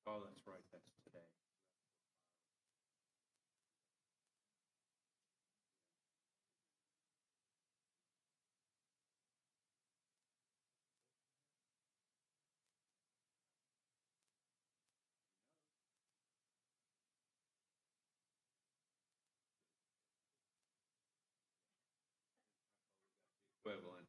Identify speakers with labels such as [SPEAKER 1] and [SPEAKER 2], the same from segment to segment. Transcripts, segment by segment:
[SPEAKER 1] Oh, that's right, that's today. Equivalent.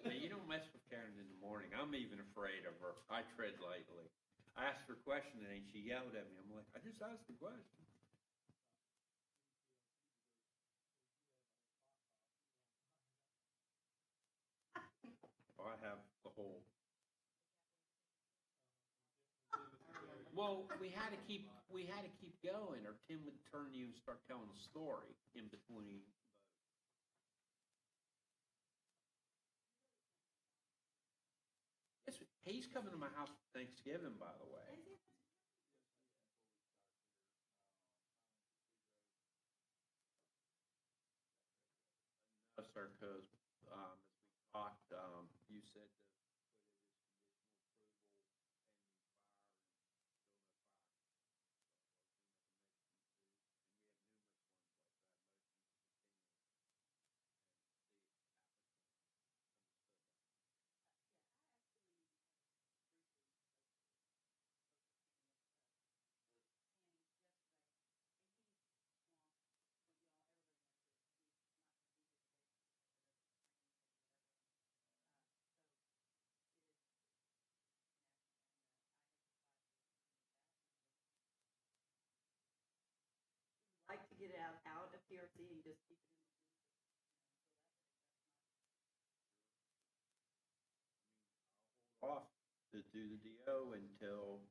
[SPEAKER 1] Now, you don't mess with Karen in the morning. I'm even afraid of her. I tread lightly. I asked her a question and she yelled at me. I'm like, I just asked a question. Oh, I have the whole. Well, we had to keep going, or Tim would turn to you and start telling a story in between. Yes, he's coming to my house for Thanksgiving, by the way. No, sir, because as we talked, you said to put it as conditional approval pending fire and still no fire. So I was going to make a motion to, and we have numerous ones like that, motion to continue, and the applicant understood that.
[SPEAKER 2] Like to get it out of PRC and just keep it in the police.
[SPEAKER 1] Off to do the DO until,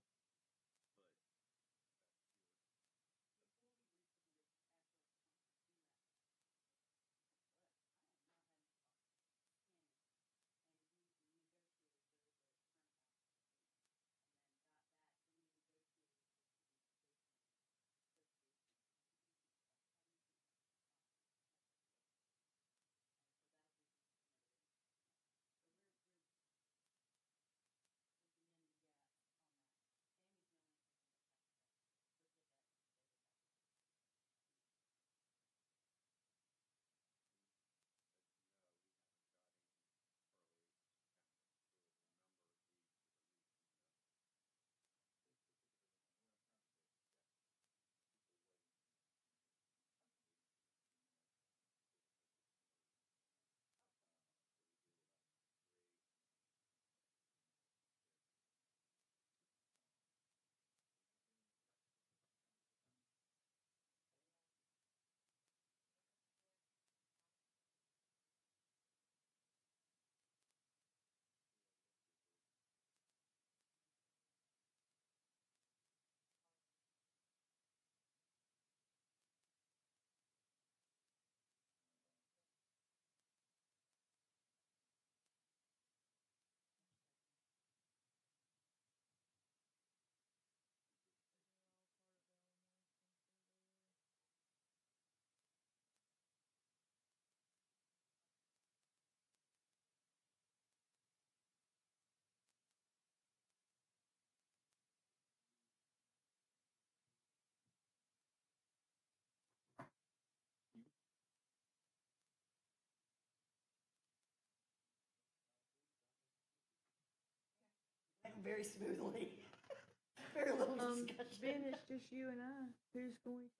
[SPEAKER 1] but
[SPEAKER 2] Very smoothly. Very little discussion.
[SPEAKER 3] Ben, it's just you and I. Who's going to?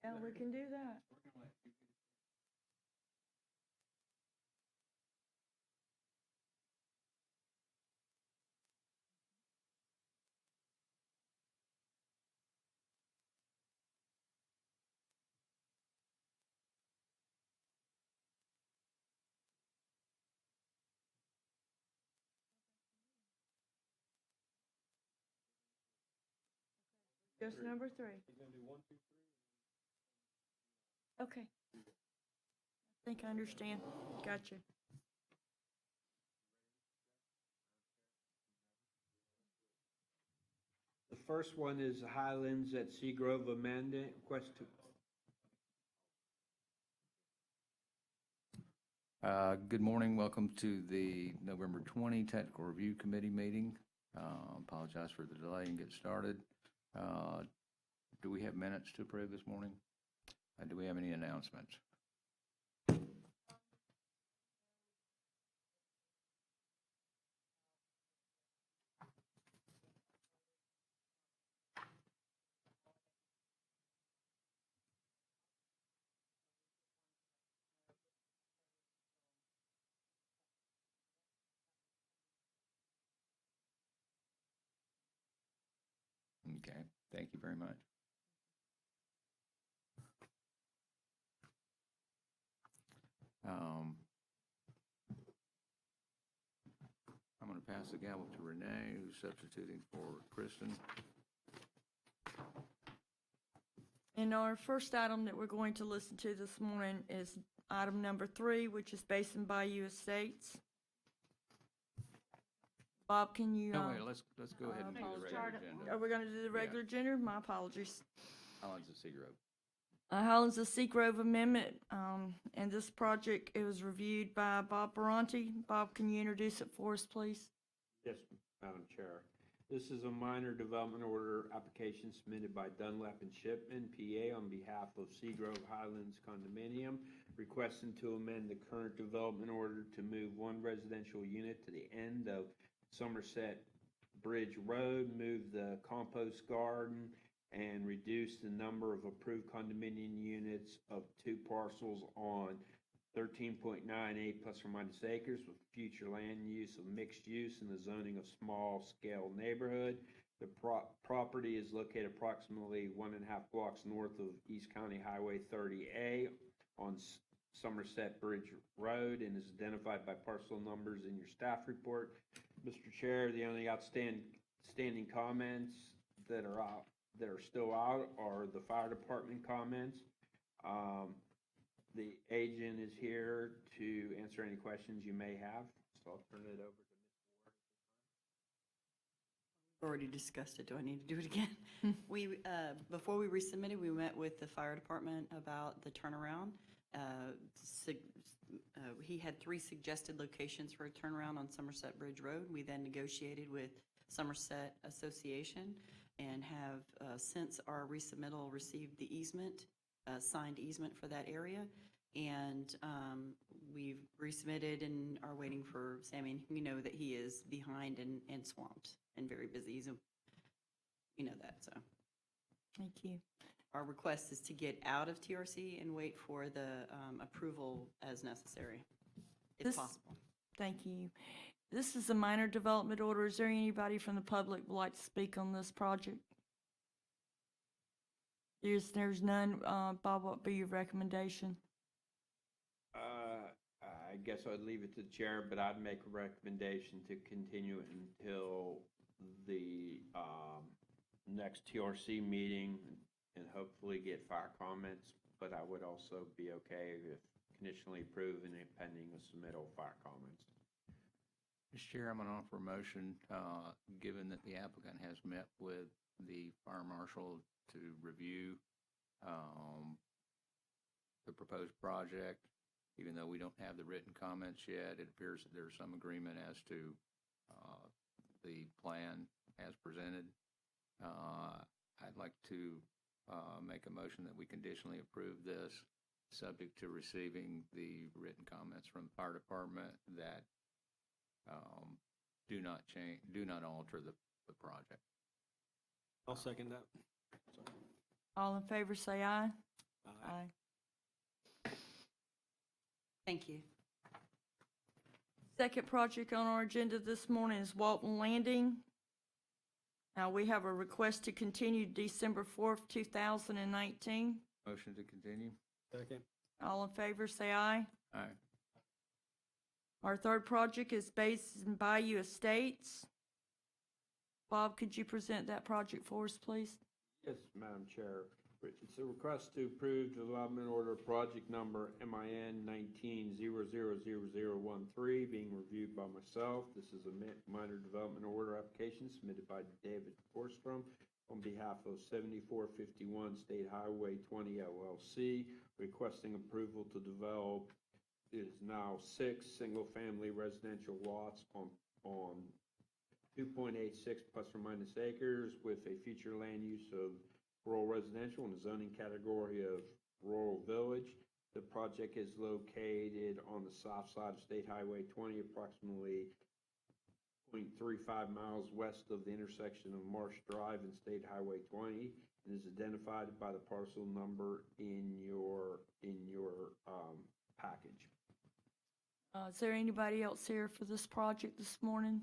[SPEAKER 3] Yeah, we can do that. Just
[SPEAKER 1] three.
[SPEAKER 3] number 3.
[SPEAKER 1] He's gonna do 1, 2, 3.
[SPEAKER 3] Okay. I think I understand. Gotcha.
[SPEAKER 1] The first one is Highlands at Seagrove Amendment, request to.
[SPEAKER 4] Good morning. Welcome to the November 20 Technical Review Committee meeting. Apologize for the delay and get started. Do we have minutes to approve this morning? Do we have any announcements? Okay, thank you very much. I'm going to pass the gavel to Renee, who's substituting for Kristen.
[SPEAKER 3] And our first item that we're going to listen to this morning is item number 3, which is based in Bayview Estates. Bob, can you?
[SPEAKER 4] No, wait, let's go ahead and do the regular agenda.
[SPEAKER 3] Are we going to do the regular agenda? My apologies.
[SPEAKER 4] Highlands of Seagrove.
[SPEAKER 3] Highlands of Seagrove Amendment, and this project, it was reviewed by Bob Baronti. Bob, can you introduce it for us, please?
[SPEAKER 1] Yes, Madam Chair. This is a minor development order application submitted by Dunlap and Shipman, PA, on behalf of Seagrove Highlands Condominium, requesting to amend the current development order to move one residential unit to the end of Somerset Bridge Road, move the compost garden, and reduce the number of approved condominium units of 2 parcels on 13.98 plus or minus acres with future land use of mixed use in the zoning of small scale neighborhood. The property is located approximately 1.5 blocks north of East County Highway 30A on Somerset Bridge Road and is identified by parcel numbers in your staff report. Mr. Chair, the only outstanding comments that are still out are the fire department comments. The agent is here to answer any questions you may have, so I'll turn it over to Ms. Ward.
[SPEAKER 2] Already discussed it. Do I need to do it again? We, before we resubmitted, we met with the fire department about the turnaround. He had 3 suggested locations for a turnaround on Somerset Bridge Road. We then negotiated with Somerset Association and have since our resubmittal received the easement, signed easement for that area. And we've resubmitted and are waiting for Sammy. And we know that he is behind and swamped and very busy. You know that, so.
[SPEAKER 3] Thank you.
[SPEAKER 2] Our request is to get out of TRC and wait for the approval as necessary, if possible.
[SPEAKER 3] Thank you. This is a minor development order. Is there anybody from the public who would like to speak on this project? There's none. Bob, what would be your recommendation?
[SPEAKER 1] I guess I'd leave it to the chair, but I'd make a recommendation to continue it until the next TRC meeting and hopefully get fire comments, but I would also be okay if conditionally approved and pending the submittal of fire comments.
[SPEAKER 4] Mr. Chair, I'm going to offer a motion, given that the applicant has met with the fire marshal to review the proposed project. Even though we don't have the written comments yet, it appears that there's some agreement as to the plan as presented. I'd like to make a motion that we conditionally approve this, subject to receiving the written comments from the fire department that do not alter the project.
[SPEAKER 5] I'll second that.
[SPEAKER 3] All in favor, say aye.
[SPEAKER 5] Aye.
[SPEAKER 2] Thank you.
[SPEAKER 3] Second project on our agenda this morning is Walton Landing. Now, we have a request to continue December 4th, 2019.
[SPEAKER 4] Motion to continue?
[SPEAKER 5] Second.
[SPEAKER 3] All in favor, say aye.
[SPEAKER 4] Aye.
[SPEAKER 3] Our third project is based in Bayview Estates. Bob, could you present that project for us, please?
[SPEAKER 1] Yes, Madam Chair. It's a request to approve development order project number MIN 19000013 being reviewed by myself. This is a minor development order application submitted by David Forstrom on behalf of 7451 State Highway 20 LLC, requesting approval to develop is now 6 single-family residential lots on 2.86 plus or minus acres with a future land use of rural residential in the zoning category of rural village. The project is located on the south side of State Highway 20, approximately 0.35 miles west of the intersection of Marsh Drive and State Highway 20, and is identified by the parcel number in your package.
[SPEAKER 3] Is there anybody else here for this project this morning?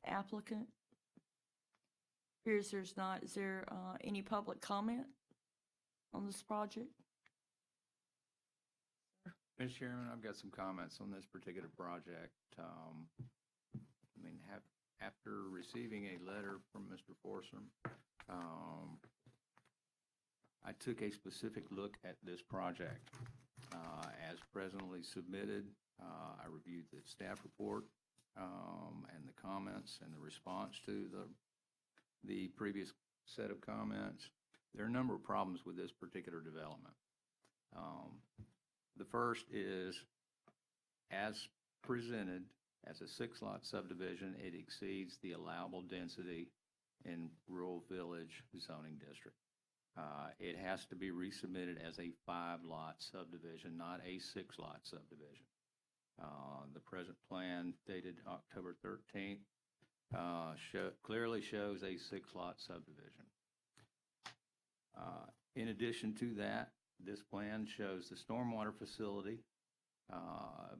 [SPEAKER 3] Applicant? Appears there's not. Is there any public comment on this project?
[SPEAKER 4] Mr. Chairman, I've got some comments on this particular project. After receiving a letter from Mr. Forstrom, I took a specific look at this project. As presently submitted, I reviewed the staff report and the comments and the response to the previous set of comments. There are a number of problems with this particular development. The first is, as presented as a 6-lot subdivision, it exceeds the allowable density in rural village zoning district. It has to be resubmitted as a 5-lot subdivision, not a 6-lot subdivision. The present plan dated October 13th clearly shows a 6-lot subdivision. In addition to that, this plan shows the stormwater facility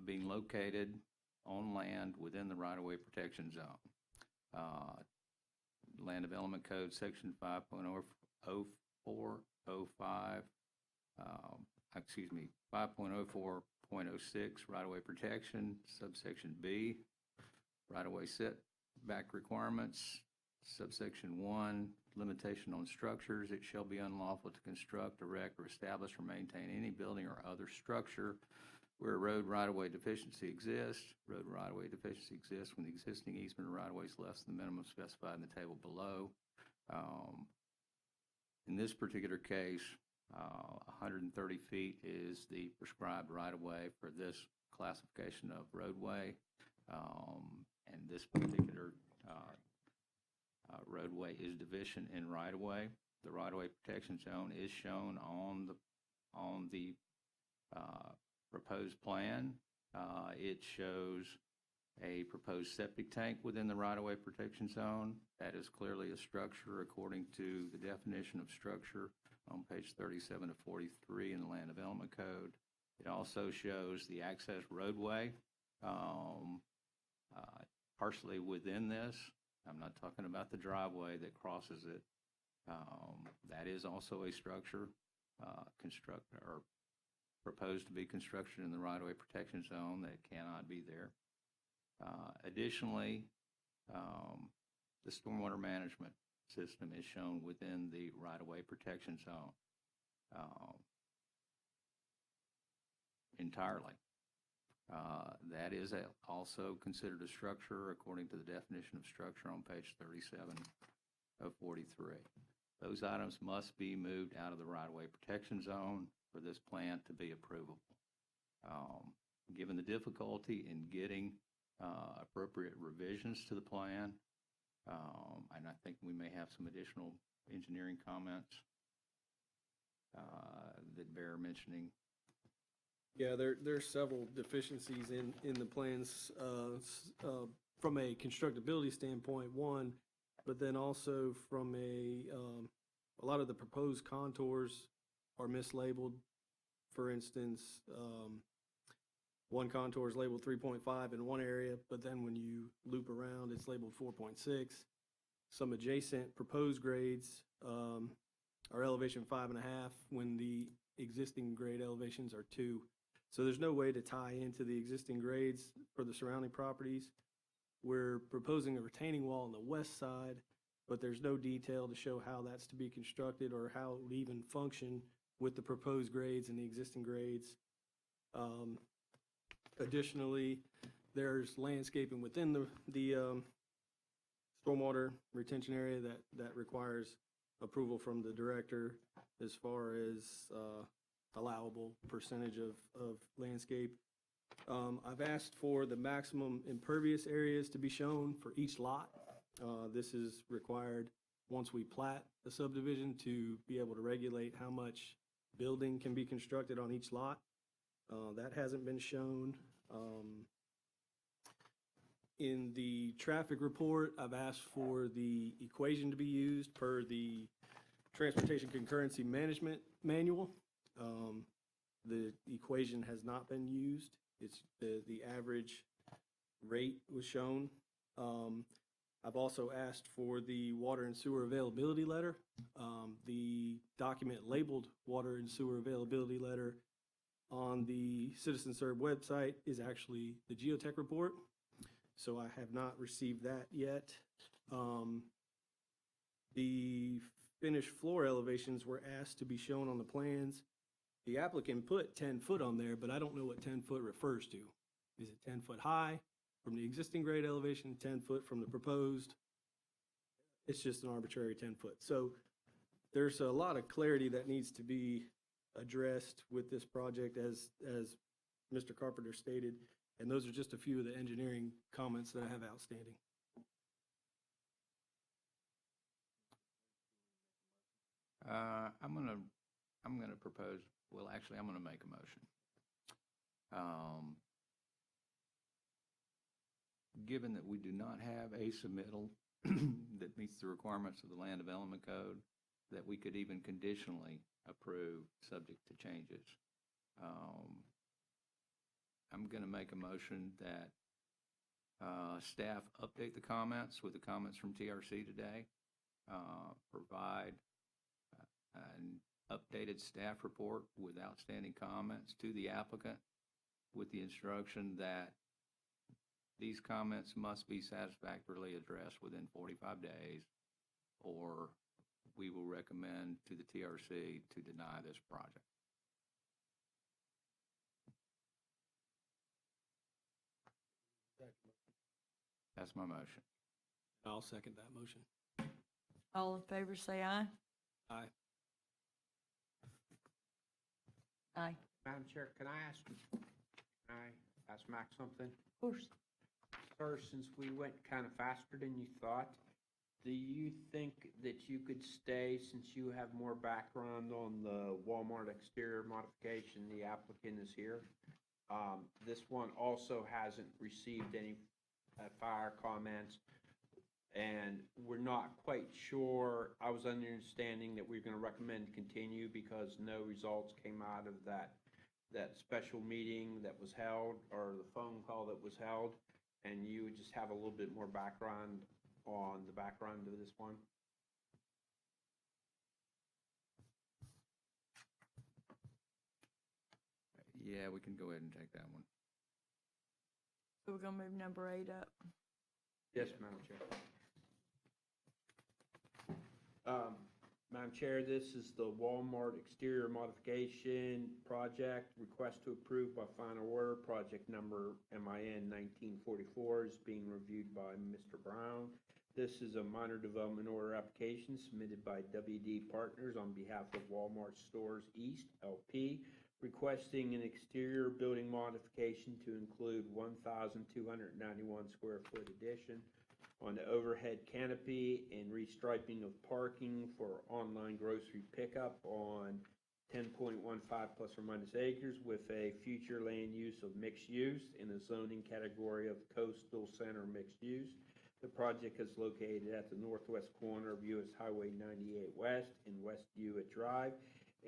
[SPEAKER 4] being located on land within the right-of-way protection zone. Land Development Code Section 5.0405, 5.04.06, right-of-way protection, subsection B, right-of-way setback requirements, subsection 1, limitation on structures. It shall be unlawful to construct, erect, or establish or maintain any building or other structure where a road right-of-way deficiency exists. Road right-of-way deficiency exists when the existing easement or right-of-way is less than the minimum specified in the table below. In this particular case, 130 feet is the prescribed right-of-way for this classification of roadway, and this particular roadway is deficient in right-of-way. The right-of-way protection zone is shown on the proposed plan. It shows a proposed septic tank within the right-of-way protection zone. That is clearly a structure according to the definition of structure on page 37 of 43 in the Land Development Code. It also shows the access roadway partially within this. I'm not talking about the driveway that crosses it. That is also a structure proposed to be constructed in the right-of-way protection zone that cannot be there. Additionally, the stormwater management system is shown within the right-of-way protection zone entirely. That is also considered a structure according to the definition of structure on page 37 of 43. Those items must be moved out of the right-of-way protection zone for this plan to be approvable. Given the difficulty in getting appropriate revisions to the plan, and I think we may have some additional engineering comments that bear mentioning.
[SPEAKER 5] Yeah, there's several deficiencies in the plans from a constructability standpoint, one, but then also from a lot of the proposed contours are mislabeled. For instance, one contour is labeled 3.5 in one area, but then when you loop around, it's labeled 4.6. Some adjacent proposed grades are elevation 5.5 when the existing grade elevations are 2. So there's no way to tie into the existing grades for the surrounding properties. We're proposing a retaining wall on the west side, but there's no detail to show how that's to be constructed or how it would even function with the proposed grades and the existing grades. Additionally, there's landscaping within the stormwater retention area that requires approval from the director as far as allowable percentage of landscape. I've asked for the maximum impervious areas to be shown for each lot. This is required once we plat a subdivision to be able to regulate how much building can be constructed on each lot. That hasn't been shown. In the traffic report, I've asked for the equation to be used per the Transportation Concurrency Management Manual. The equation has not been used. It's the average rate was shown. I've also asked for the water and sewer availability letter. The document labeled water and sewer availability letter on the CitizenServe website is actually the geotech report. So I have not received that yet. The finished floor elevations were asked to be shown on the plans. The applicant put 10 foot on there, but I don't know what 10 foot refers to. Is it 10 foot high from the existing grade elevation, 10 foot from the proposed? It's just an arbitrary 10 foot. So there's a lot of clarity that needs to be addressed with this project as Mr. Carpenter stated. And those are just a few of the engineering comments that I have outstanding.
[SPEAKER 4] I'm gonna propose, well, actually, I'm gonna make a motion. Given that we do not have a submittal that meets the requirements of the Land Development Code, that we could even conditionally approve subject to changes. I'm going to make a motion that staff update the comments with the comments from TRC today, provide an updated staff report with outstanding comments to the applicant with the instruction that these comments must be satisfactorily addressed within 45 days, or we will recommend to the TRC to deny this project. That's my motion.
[SPEAKER 5] I'll second that motion.
[SPEAKER 3] All in favor, say aye.
[SPEAKER 5] Aye.
[SPEAKER 3] Aye.
[SPEAKER 1] Madam Chair, can I ask Max something?
[SPEAKER 3] Of course.
[SPEAKER 1] Sir, since we went kind of faster than you thought, do you think that you could stay, since you have more background on the Walmart exterior modification, the applicant is here? This one also hasn't received any fire comments, and we're not quite sure. I was under understanding that we're going to recommend continue because no results came out of that special meeting that was held, or the phone call that was held, and you would just have a little bit more background on the background of this one.
[SPEAKER 4] Yeah, we can go ahead and take that one.
[SPEAKER 3] So we're gonna move number 8 up.
[SPEAKER 1] Yes, Madam Chair. Madam Chair, this is the Walmart exterior modification project. Request to approve by final order. Project number MIN 1944 is being reviewed by Mr. Brown. This is a minor development order application submitted by WD Partners on behalf of Walmart Stores East, LP, requesting an exterior building modification to include 1,291 square foot addition on the overhead canopy and restriping of parking for online grocery pickup on 10.15 plus or minus acres with a future land use of mixed use in a zoning category of coastal center mixed use. The project is located at the northwest corner of US Highway 98 West and West Hewitt Drive,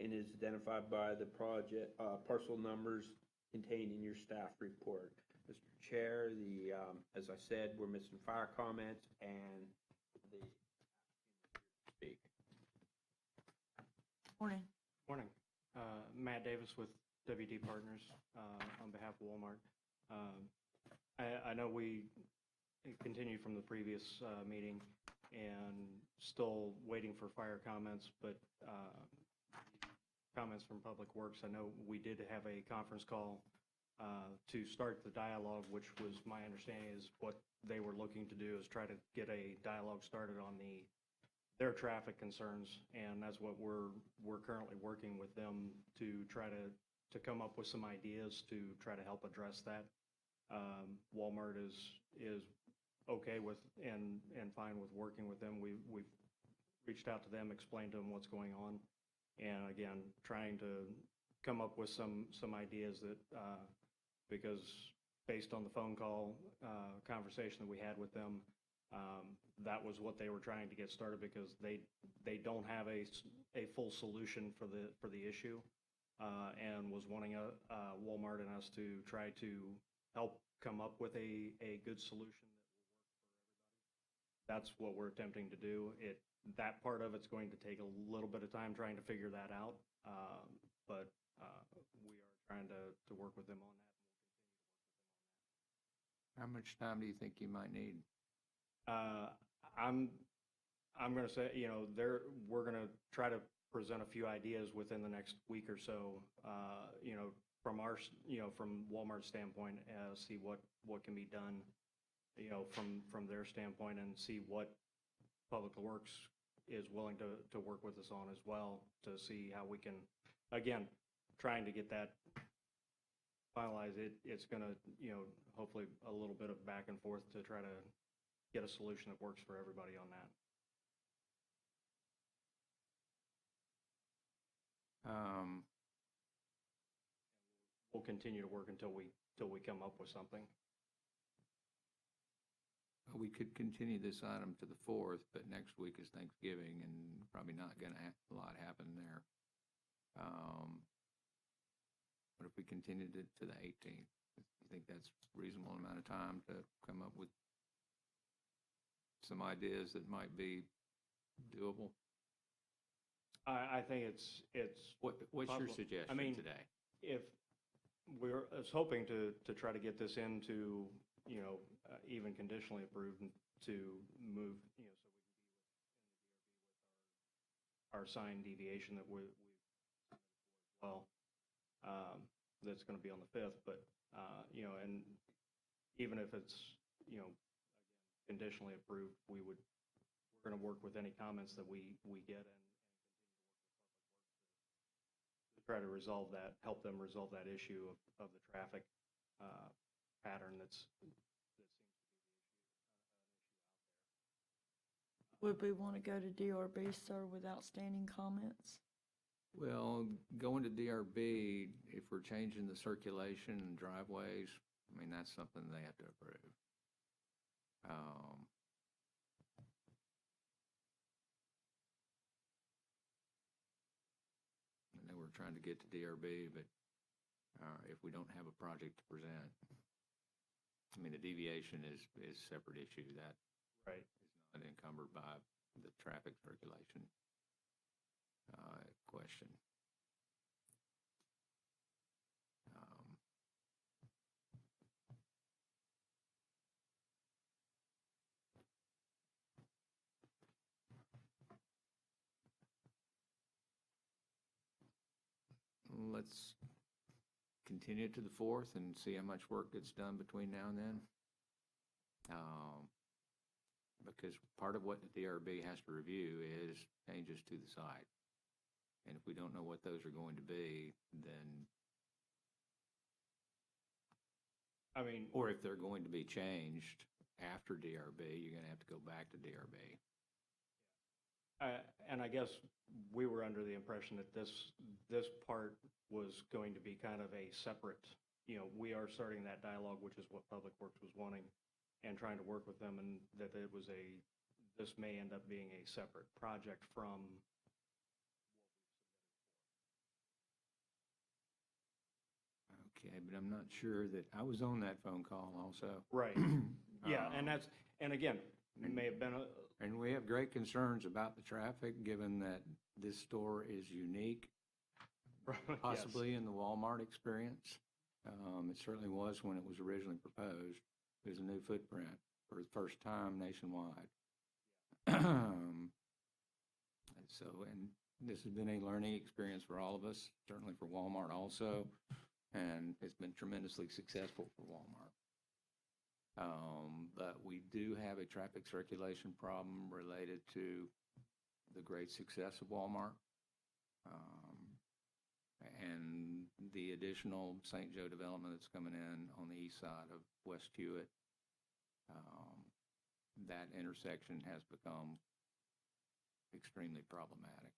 [SPEAKER 1] and is identified by the project parcel numbers contained in your staff report. Mr. Chair, as I said, we're missing fire comments and the speak.
[SPEAKER 3] Morning.
[SPEAKER 6] Morning. Matt Davis with WD Partners on behalf of Walmart. I know we continued from the previous meeting. and still waiting for fire comments, but comments from Public Works. I know we did have a conference call to start the dialogue, which was my understanding is what they were looking to do is try to get a dialogue started on their traffic concerns, and that's what we're currently working with them to try to come up with some ideas to try to help address that. Walmart is okay with and fine with working with them. We've reached out to them, explained to them what's going on, and again, trying to come up with some ideas that because based on the phone call conversation that we had with them, that was what they were trying to get started because they don't have a full solution for the issue, and was wanting Walmart and us to try to help come up with a good solution that will work for everybody. That's what we're attempting to do. That part of it's going to take a little bit of time trying to figure that out, but we are trying to work with them on that.
[SPEAKER 4] How much time do you think you might need?
[SPEAKER 6] I'm going to say, we're going to try to present a few ideas within the next week or so, from from Walmart's standpoint, see what can be done, from their standpoint, and see what Public Works is willing to work with us on as well, to see how we can, again, trying to get that finalized. It's going to, hopefully a little bit of back and forth to try to get a solution that works for everybody on that. We'll continue to work until we come up with something.
[SPEAKER 4] We could continue this item to the 4th, but next week is Thanksgiving and probably not going to a lot happen there. What if we continued it to the 18th? You think that's a reasonable amount of time to come up with some ideas that might be doable?
[SPEAKER 6] I think it's
[SPEAKER 4] What's your
[SPEAKER 6] possible.
[SPEAKER 4] suggestion
[SPEAKER 6] I mean,
[SPEAKER 4] today?
[SPEAKER 6] If I was hoping to try to get this into, even conditionally approved and to move, so we can be with our sign deviation that we've submitted for as well. That's going to be on the 5th, but, and even if it's, again, conditionally approved, we're going to work with any comments that we get and continue to work with Public Works to try to resolve that, help them resolve that issue of the traffic pattern that seems to be the issue.
[SPEAKER 3] Would we want to go to DRB, sir, with outstanding comments?
[SPEAKER 4] Well, going to DRB, if we're changing the circulation and driveways, I mean, that's something they have to approve. I know we're trying to get to DRB, but if we don't have a project to present, I mean, the deviation is a separate issue. That
[SPEAKER 6] Right.
[SPEAKER 4] is not encumbered by the traffic circulation question. Let's continue it to the 4th and see how much work gets done between now and then. Because part of what the DRB has to review is changes to the site. And if we don't know what those are going to be, then,
[SPEAKER 6] I mean,
[SPEAKER 4] or if they're going to be changed after DRB, you're going to have to go back to DRB.
[SPEAKER 6] and I guess we were under the impression that this part was going to be kind of a separate, we are starting that dialogue, which is what Public Works was wanting, and trying to work with them, and that this may end up being a separate project from
[SPEAKER 4] Okay, but I'm not sure that, I was on that phone call also.
[SPEAKER 6] Right. Yeah, and again, it may have been
[SPEAKER 4] And we have great concerns about the traffic, given that this store is unique, possibly in the Walmart experience. It certainly was when it was originally proposed. It was a new footprint for the first time nationwide. And so, and this has been a learning experience for all of us, certainly for Walmart also, and it's been tremendously successful for Walmart. But we do have a traffic circulation problem related to the great success of Walmart. And the additional St. Joe development that's coming in on the east side of West Hewitt, that intersection has become extremely problematic.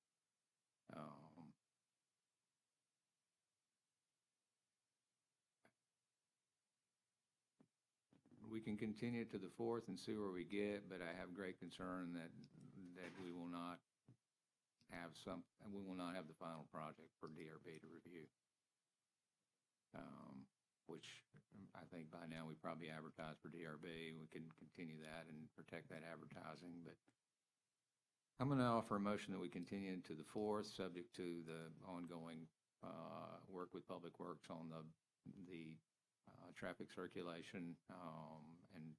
[SPEAKER 4] We can continue to the 4th and see where we get, but I have great concern that we will not have the final project for DRB to review. Which I think by now we probably advertised for DRB. We can continue that and protect that advertising, but I'm going to offer a motion that we continue to the 4th, subject to the ongoing work with Public Works on the traffic circulation and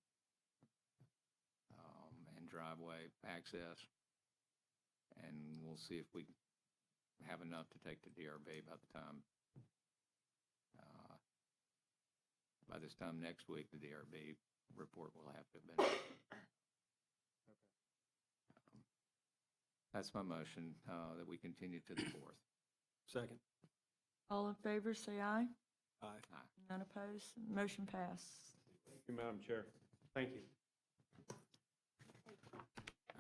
[SPEAKER 4] driveway access, and we'll see if we have enough to take to DRB by this time next week. The DRB report will have to have been. That's my motion, that we continue to the 4th.
[SPEAKER 5] Second.
[SPEAKER 3] All in favor, say aye.
[SPEAKER 5] Aye.
[SPEAKER 4] Aye.
[SPEAKER 3] None opposed. Motion passed.
[SPEAKER 1] Thank you, Madam Chair.
[SPEAKER 5] Thank you.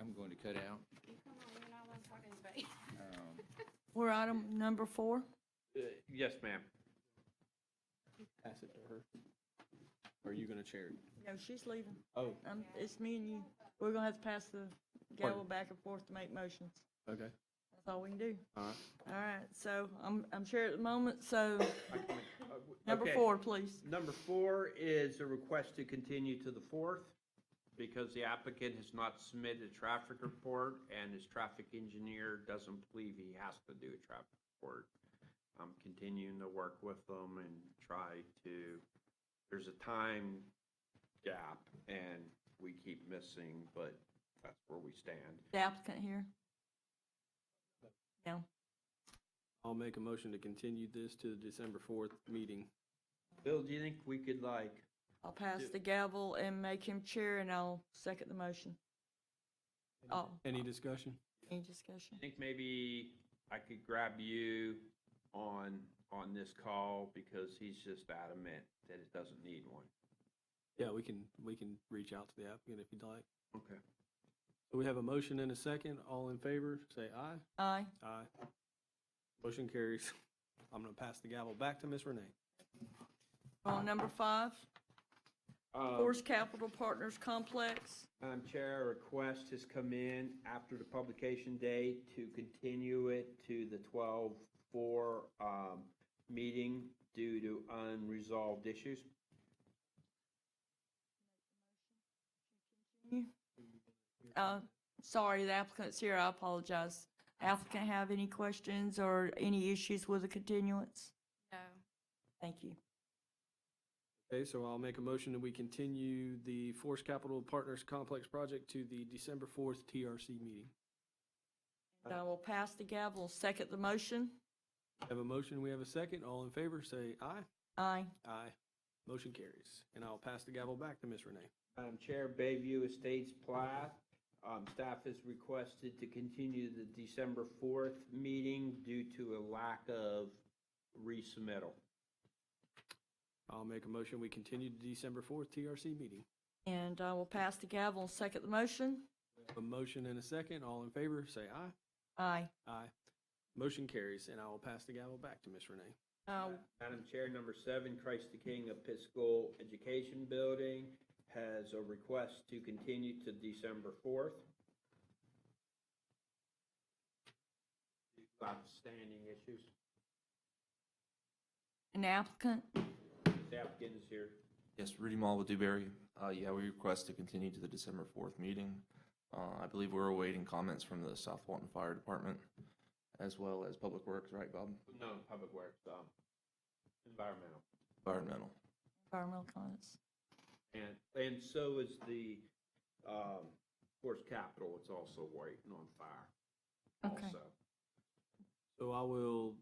[SPEAKER 4] I'm going to cut out.
[SPEAKER 7] Come on, you're not allowed to talk to anybody.
[SPEAKER 3] We're item number 4.
[SPEAKER 1] Yes, ma'am.
[SPEAKER 5] Pass it to her. Or are you going to chair it?
[SPEAKER 3] No, she's leaving.
[SPEAKER 5] Oh,
[SPEAKER 3] It's me and you. We're gonna have to pass the gavel back and forth to make motions.
[SPEAKER 5] okay.
[SPEAKER 3] That's all we can do.
[SPEAKER 5] All right.
[SPEAKER 3] All right, so I'm chair at the moment, so number
[SPEAKER 1] Okay.
[SPEAKER 3] 4, please.
[SPEAKER 1] Number 4 is a request to continue to the 4th because the applicant has not submitted a traffic report and his traffic engineer doesn't believe he has to do a traffic report. I'm continuing to work with them and try to, there's a time gap and we keep missing, but that's where we stand.
[SPEAKER 3] The applicant here? No.
[SPEAKER 5] I'll make a motion to continue this to the December 4th meeting.
[SPEAKER 1] Bill, do you think we could
[SPEAKER 3] I'll pass the gavel and make him chair, and I'll second the motion. Oh,
[SPEAKER 5] Any discussion?
[SPEAKER 3] any discussion?
[SPEAKER 1] I think maybe I could grab you on this call because he's just adamant that it doesn't need one.
[SPEAKER 5] Yeah, we can reach out to the applicant if you'd like.
[SPEAKER 1] Okay.
[SPEAKER 5] So we have a motion and a second. All in favor, say aye.
[SPEAKER 3] Aye.
[SPEAKER 5] Aye. Motion carries. I'm going to pass the gavel back to Ms. Renee.
[SPEAKER 3] On number 5, Forest Capital Partners Complex.
[SPEAKER 1] Madam Chair, a request has come in after the publication date to continue it to the 12/4 meeting due to unresolved issues.
[SPEAKER 3] Sorry, the applicant's here. I apologize. Applicant have any questions or any issues with the continuance?
[SPEAKER 7] No.
[SPEAKER 3] Thank you.
[SPEAKER 5] Okay, so I'll make a motion that we continue the Forest Capital Partners Complex project to the December 4th TRC meeting.
[SPEAKER 3] And I will pass the gavel, second the motion.
[SPEAKER 5] Have a motion, we have a second. All in favor, say aye.
[SPEAKER 3] Aye.
[SPEAKER 5] Aye. Motion carries. And I'll pass the gavel back to Ms. Renee.
[SPEAKER 1] Madam Chair, Bayview Estates Plat, staff has requested to continue the December 4th meeting due to a lack of resubmittal.
[SPEAKER 5] I'll make a motion, we continue to December 4th TRC meeting.
[SPEAKER 3] And I will pass the gavel and second the motion.
[SPEAKER 5] A motion and a second. All in favor, say aye.
[SPEAKER 3] Aye.
[SPEAKER 5] Aye. Motion carries, and I will pass the gavel back to Ms. Renee.
[SPEAKER 1] Madam Chair, number 7, Christ the King Episcopal Education Building has a request to continue to December 4th. Outstanding issues.
[SPEAKER 3] An applicant?
[SPEAKER 1] The applicant is here.
[SPEAKER 8] Yes, Rudy Mall with Dewberry. Yeah, we request to continue to the December 4th meeting. I believe we're awaiting comments from the South Walton Fire Department as well as Public Works, right, Bob?
[SPEAKER 1] No, Public Works, environmental.
[SPEAKER 8] Environmental.
[SPEAKER 3] Environmental comments.
[SPEAKER 1] And so is the course, Capitol, it's also white and on fire
[SPEAKER 3] Okay.
[SPEAKER 1] also.
[SPEAKER 5] So I will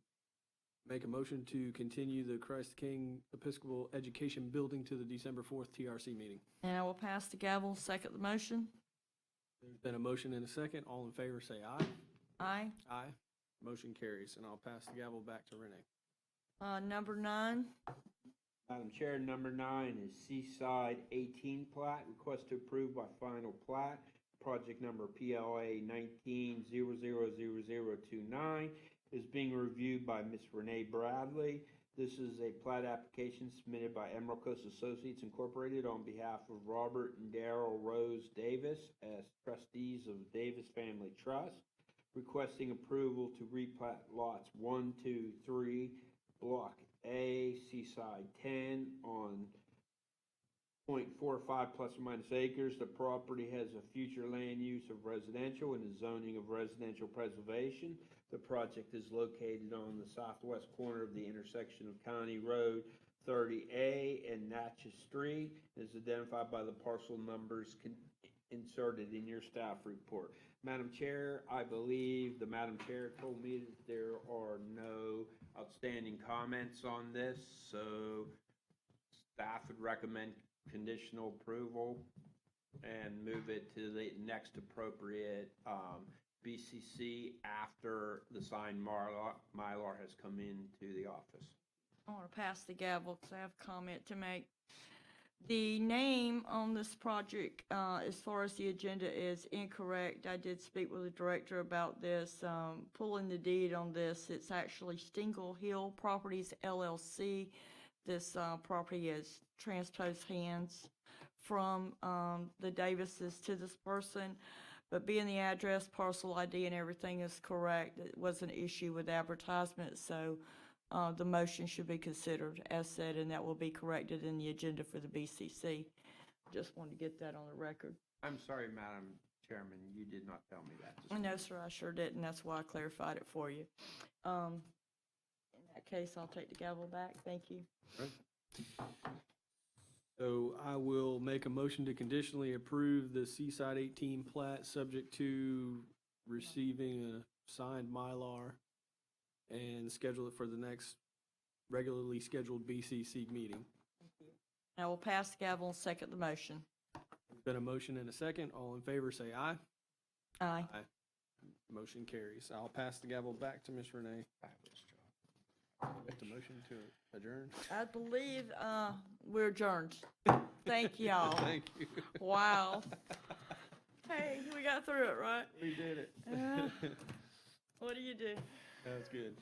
[SPEAKER 5] make a motion to continue the Christ King Episcopal Education Building to the December 4th TRC meeting.
[SPEAKER 3] And I will pass the gavel, second the motion.
[SPEAKER 5] There's been a motion and a second. All in favor, say aye.
[SPEAKER 3] Aye.
[SPEAKER 5] Aye. Motion carries, and I'll pass the gavel back to Renee.
[SPEAKER 3] Number 9,
[SPEAKER 1] Madam Chair, number 9 is Seaside 18 plat, request to approve by final plat, project number PLA 19000029 is being reviewed by Ms. Renee Bradley. This is a plat application submitted by Emerald Coast Associates Incorporated on behalf of Robert and Darrell Rose Davis as trustees of Davis Family Trust, requesting approval to replat lots 1, 2, 3, Block A, Seaside 10 on .45 plus or minus acres. The property has a future land use of residential and a zoning of residential preservation. The project is located on the southwest corner of the intersection of County Road 30A and Natchez Street. It is identified by the parcel numbers inserted in your staff report. Madam Chair, I believe the Madam Chair told me that there are no outstanding comments on this, so staff would recommend conditional approval and move it to the next appropriate BCC after the signed Mylar has come into the office.
[SPEAKER 3] I want to pass the gavel because I have a comment to make. The name on this project, as far as the agenda, is incorrect. I did speak with the director about this. Pulling the deed on this, it's actually Stingle Hill Properties LLC. This property is transposed hands from the Davises to this person. But being the address, parcel ID, and everything is correct, it was an issue with advertisement, so the motion should be considered as said, and that will be corrected in the agenda for the BCC. Just wanted to get that on the record.
[SPEAKER 1] I'm sorry, Madam Chairman, you did not tell me that.
[SPEAKER 3] No, sir, I sure didn't. That's why I clarified it for you. In that case, I'll take the gavel back. Thank you.
[SPEAKER 5] So I will make a motion to conditionally approve the Seaside 18 plat, subject to receiving a signed Mylar and schedule it for the next regularly scheduled BCC meeting.
[SPEAKER 3] I will pass the gavel and second the motion.
[SPEAKER 5] There's been a motion and a second. All in favor, say aye.
[SPEAKER 3] Aye.
[SPEAKER 5] Motion carries. I'll pass the gavel back to Ms. Renee. Make the motion to adjourn.
[SPEAKER 3] I believe we're adjourned. Thank y'all.
[SPEAKER 5] Thank you.
[SPEAKER 3] Wow. Hey, we got through it, right?
[SPEAKER 5] We did it.
[SPEAKER 3] What do you do?
[SPEAKER 5] That was good.